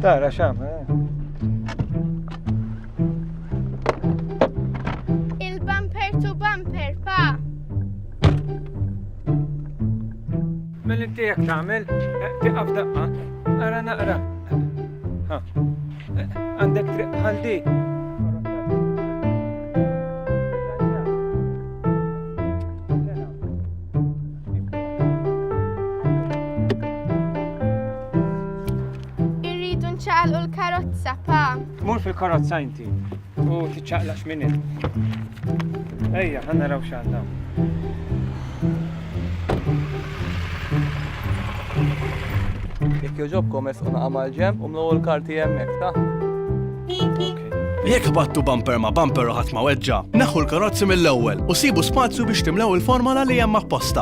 Tara xam, Il-bumper to bumper, pa. Mill-inti jek tagħmel, tiqaf daqqa, ara naqra. Ha, għandek triq ħaldi. Irridu nċaqlu l-karozza, pa. Mur fil-karozza inti u tiċċaqlax minn it. Ejja, ħanna raw x'għandha. Jekk joġobkom esquna għamal ġem u mlu l-karti jemmek, ta' Jekk battu bumper ma' bumper u ħadd ma' weġġa, neħu l-karozzi mill-ewwel u sibu spazju biex timlew il-formola li hemm apposta.